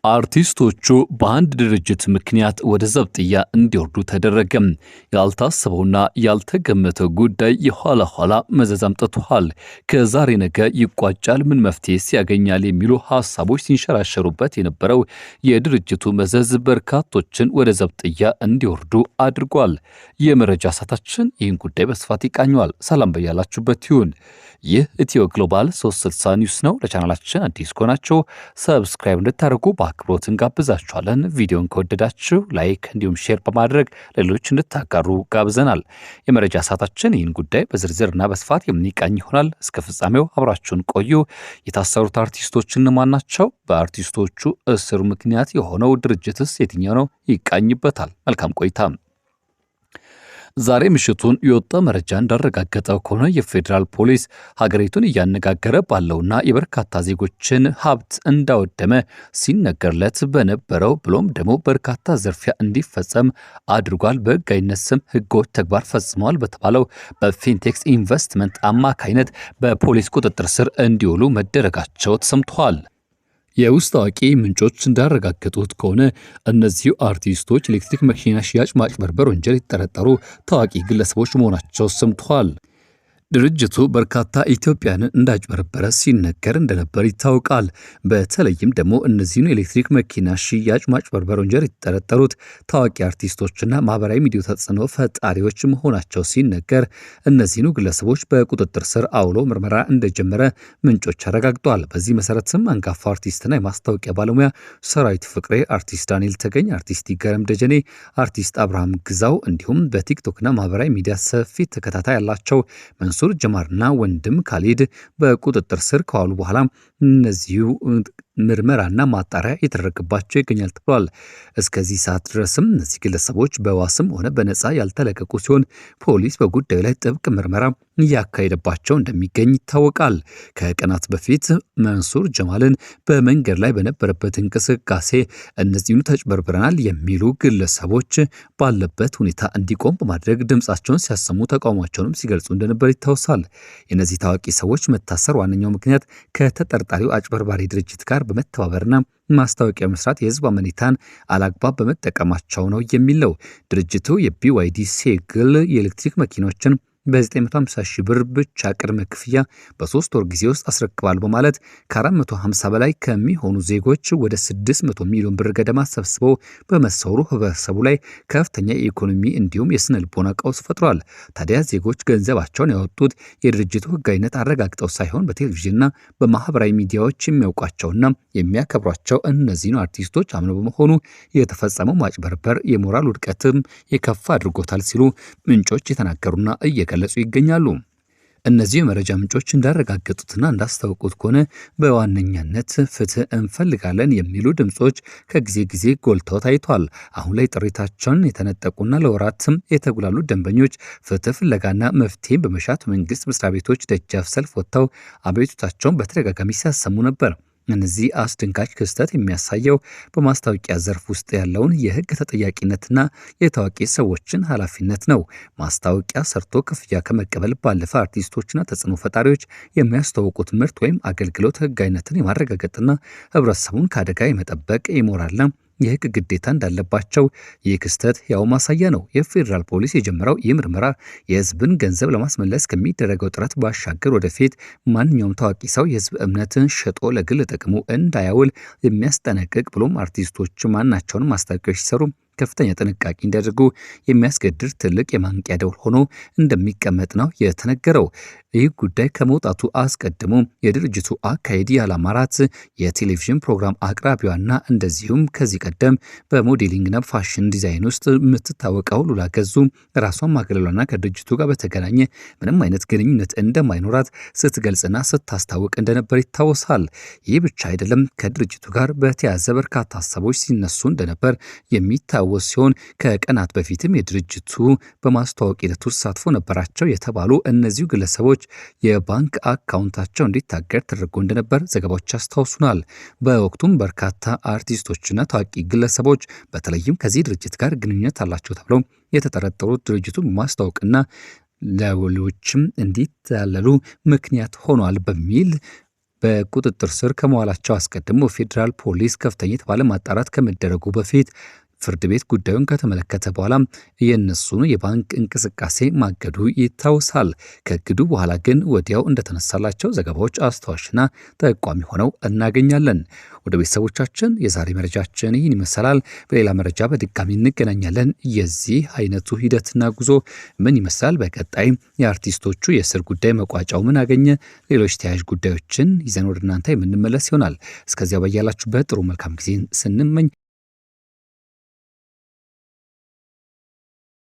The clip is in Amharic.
አርቲስቶቹ በአንድ ድርጅት ምክንያት ወደ ዘብጥያ እንዲወርዱ ተደረገ። ያልታሰበውና ያልተገመተው ጉዳይ የኋላ ኋላ መዘዝ አምጥቷል። ከዛሬ ነገ ይቋጫል፣ ምን መፍትሄ ያገኛል የሚሉ ሐሳቦች ሲንሸራሸሩበት የነበረው የድርጅቱ መዘዝ በርካቶችን ወደ ዘብጥያ እንዲወርዱ አድርጓል። የመረጃ ሰዓታችን ይህን ጉዳይ በስፋት ይቃኘዋል። ሰላም በያላችሁበት ይሁን። ይህ ኢትዮ ግሎባል 360 ኒውስ ነው። ለቻናላችን አዲስ ከሆናችሁ ሰብስክራይብ እንድታደርጉ በአክብሮት እንጋብዛችኋለን። ቪዲዮን ከወደዳችሁ ላይክ እንዲሁም ሼር በማድረግ ሌሎች እንድታጋሩ ጋብዘናል። የመረጃ ሰዓታችን ይህን ጉዳይ በዝርዝርና በስፋት የሚቃኝ ይሆናል። እስከ ፍጻሜው አብራችሁን ቆዩ። የታሰሩት አርቲስቶች እነማን ናቸው? በአርቲስቶቹ እስር ምክንያት የሆነው ድርጅትስ የትኛው ነው? ይቃኝበታል። መልካም ቆይታ። ዛሬ ምሽቱን የወጣ መረጃ እንዳረጋገጠው ከሆነ የፌዴራል ፖሊስ ሀገሪቱን እያነጋገረ ባለውና የበርካታ ዜጎችን ሀብት እንዳወደመ ሲነገርለት በነበረው ብሎም ደግሞ በርካታ ዝርፊያ እንዲፈጸም አድርጓል፣ በሕጋዊነት ስም ሕገወጥ ተግባር ፈጽመዋል በተባለው በፊንቴክስ ኢንቨስትመንት አማካይነት በፖሊስ ቁጥጥር ስር እንዲውሉ መደረጋቸው ተሰምቷል። የውስጥ አዋቂ ምንጮች እንዳረጋገጡት ከሆነ እነዚሁ አርቲስቶች ኤሌክትሪክ መኪና ሽያጭ ማጭበርበር ወንጀል የተጠረጠሩ ታዋቂ ግለሰቦች መሆናቸው ሰምተዋል። ድርጅቱ በርካታ ኢትዮጵያንን እንዳጭበረበረ ሲነገር እንደነበር ይታወቃል። በተለይም ደግሞ እነዚህን ኤሌክትሪክ መኪና ሽያጭ ማጭበርበር ወንጀል የተጠረጠሩት ታዋቂ አርቲስቶችና ማህበራዊ ሚዲያ ተጽዕኖ ፈጣሪዎች መሆናቸው ሲነገር እነዚህኑ ግለሰቦች በቁጥጥር ስር አውሎ ምርመራ እንደጀመረ ምንጮች አረጋግጠዋል። በዚህ መሰረትም አንጋፋ አርቲስትና የማስታወቂያ ባለሙያ ሰራዊት ፍቅሬ፣ አርቲስት ዳንኤል ተገኝ፣ አርቲስት ይገረም ደጀኔ፣ አርቲስት አብርሃም ግዛው እንዲሁም በቲክቶክና ማህበራዊ ሚዲያ ሰፊ ተከታታይ ያላቸው መንሱር ጀማርና ወንድም ካሊድ በቁጥጥር ስር ከዋሉ በኋላ እነዚሁ ምርመራና ማጣሪያ የተደረገባቸው ይገኛል ተብሏል። እስከዚህ ሰዓት ድረስም እነዚህ ግለሰቦች በዋስም ሆነ በነፃ ያልተለቀቁ ሲሆን ፖሊስ በጉዳዩ ላይ ጥብቅ ምርመራ እያካሄደባቸው እንደሚገኝ ይታወቃል። ከቀናት በፊት መንሱር ጀማልን በመንገድ ላይ በነበረበት እንቅስቃሴ እነዚህኑ ተጭበርብረናል የሚሉ ግለሰቦች ባለበት ሁኔታ እንዲቆም በማድረግ ድምፃቸውን ሲያሰሙ ተቃውሟቸውንም ሲገልጹ እንደነበር ይታወሳል። የእነዚህ ታዋቂ ሰዎች መታሰር ዋነኛው ምክንያት ከተጠርጣሪው አጭበርባሪ ድርጅት ጋር በመተባበርና ማስታወቂያ መስራት የህዝብ አመኔታን አላግባብ በመጠቀማቸው ነው የሚለው ድርጅቱ የቢዋይዲ ሴግል የኤሌክትሪክ መኪኖችን በ950 ሺህ ብር ብቻ ቅድመ ክፍያ በ3 ወር ጊዜ ውስጥ አስረክባል በማለት ከ450 በላይ ከሚሆኑ ዜጎች ወደ 600 ሚሊዮን ብር ገደማ ሰብስበው በመሰወሩ ህብረተሰቡ ላይ ከፍተኛ የኢኮኖሚ እንዲሁም የስነ ልቦና ቀውስ ፈጥሯል። ታዲያ ዜጎች ገንዘባቸውን ያወጡት የድርጅቱ ህጋዊነት አረጋግጠው ሳይሆን በቴሌቪዥንና በማህበራዊ ሚዲያዎች የሚያውቋቸውና የሚያከብሯቸው እነዚህን አርቲስቶች አምነው በመሆኑ የተፈጸመው ማጭበርበር የሞራል ውድቀትም የከፋ አድርጎታል ሲሉ ምንጮች የተናገሩና እየገለጹ ይገኛሉ። እነዚህ የመረጃ ምንጮች እንዳረጋገጡትና እንዳስታወቁት ከሆነ በዋነኛነት ፍትህ እንፈልጋለን የሚሉ ድምጾች ከጊዜ ጊዜ ጎልተው ታይቷል። አሁን ላይ ጥሪታቸውን የተነጠቁና ለወራትም የተጉላሉ ደንበኞች ፍትህ ፍለጋና መፍትሄ በመሻት መንግስት መስሪያ ቤቶች ደጃፍ ሰልፍ ወጥተው አቤቱታቸውን በተደጋጋሚ ሲያሰሙ ነበር። እነዚህ አስደንጋጭ ክስተት የሚያሳየው በማስታወቂያ ዘርፍ ውስጥ ያለውን የህግ ተጠያቂነትና የታዋቂ ሰዎችን ኃላፊነት ነው። ማስታወቂያ ሰርቶ ክፍያ ከመቀበል ባለፈ አርቲስቶችና ተጽዕኖ ፈጣሪዎች የሚያስተዋውቁት ምርት ወይም አገልግሎት ህጋዊነትን የማረጋገጥና ህብረተሰቡን ከአደጋ የመጠበቅ የሞራልና የህግ ግዴታ እንዳለባቸው ይህ ክስተት ያው ማሳያ ነው። የፌዴራል ፖሊስ የጀመረው ይህ ምርመራ የህዝብን ገንዘብ ለማስመለስ ከሚደረገው ጥረት ባሻገር ወደፊት ማንኛውም ታዋቂ ሰው የህዝብ እምነትን ሸጦ ለግል ጥቅሙ እንዳያውል የሚያስጠነቅቅ ብሎም አርቲስቶች ማናቸውን ማስታወቂያዎች ሲሰሩ ከፍተኛ ጥንቃቄ እንዲያደርጉ የሚያስገድድ ትልቅ የማንቂያ ደውል ሆኖ እንደሚቀመጥ ነው የተነገረው። ይህ ጉዳይ ከመውጣቱ አስቀድሞ የድርጅቱ አካሄድ ያላማራት የቴሌቪዥን ፕሮግራም አቅራቢዋና እንደዚሁም ከዚህ ቀደም በሞዴሊንግና ፋሽን ዲዛይን ውስጥ የምትታወቀው ሉላ ገዙ ራሷን ማግለሏና ከድርጅቱ ጋር በተገናኘ ምንም አይነት ግንኙነት እንደማይኖራት ስትገልጽና ስታስታውቅ እንደነበር ይታወሳል። ይህ ብቻ አይደለም። ከድርጅቱ ጋር በተያያዘ በርካታ ሀሳቦች ሲነሱ እንደነበር የሚታወስ ሲሆን ከቀናት በፊትም የድርጅቱ በማስተዋወቅ ሂደቱ ተሳትፎ ነበራቸው የተባሉ እነዚሁ ግለሰቦች ግለሰቦች የባንክ አካውንታቸው እንዲታገድ ተደርጎ እንደነበር ዘገባዎች አስታውሱናል። በወቅቱም በርካታ አርቲስቶችና ታዋቂ ግለሰቦች በተለይም ከዚህ ድርጅት ጋር ግንኙነት አላቸው ተብለው የተጠረጠሩት ድርጅቱን ማስታወቅና ለሌሎችም እንዲታለሉ ምክንያት ሆኗል በሚል በቁጥጥር ስር ከመዋላቸው አስቀድሞ ፌዴራል ፖሊስ ከፍተኛ የተባለ ማጣራት ከመደረጉ በፊት ፍርድ ቤት ጉዳዩን ከተመለከተ በኋላ የነሱን የባንክ እንቅስቃሴ ማገዱ ይታወሳል። ከእግዱ በኋላ ግን ወዲያው እንደተነሳላቸው ዘገባዎች አስተዋሽና ጠቋሚ ሆነው እናገኛለን። ወደ ቤተሰቦቻችን የዛሬ መረጃችን ይህን ይመስላል። በሌላ መረጃ በድጋሚ እንገናኛለን። የዚህ አይነቱ ሂደትና ጉዞ ምን ይመስላል? በቀጣይ የአርቲስቶቹ የእስር ጉዳይ መቋጫው ምን አገኘ? ሌሎች ተያያዥ ጉዳዮችን ይዘን ወደ እናንተ የምንመለስ ይሆናል። እስከዚያ በያላችሁበት ጥሩ መልካም ጊዜን ስንመኝ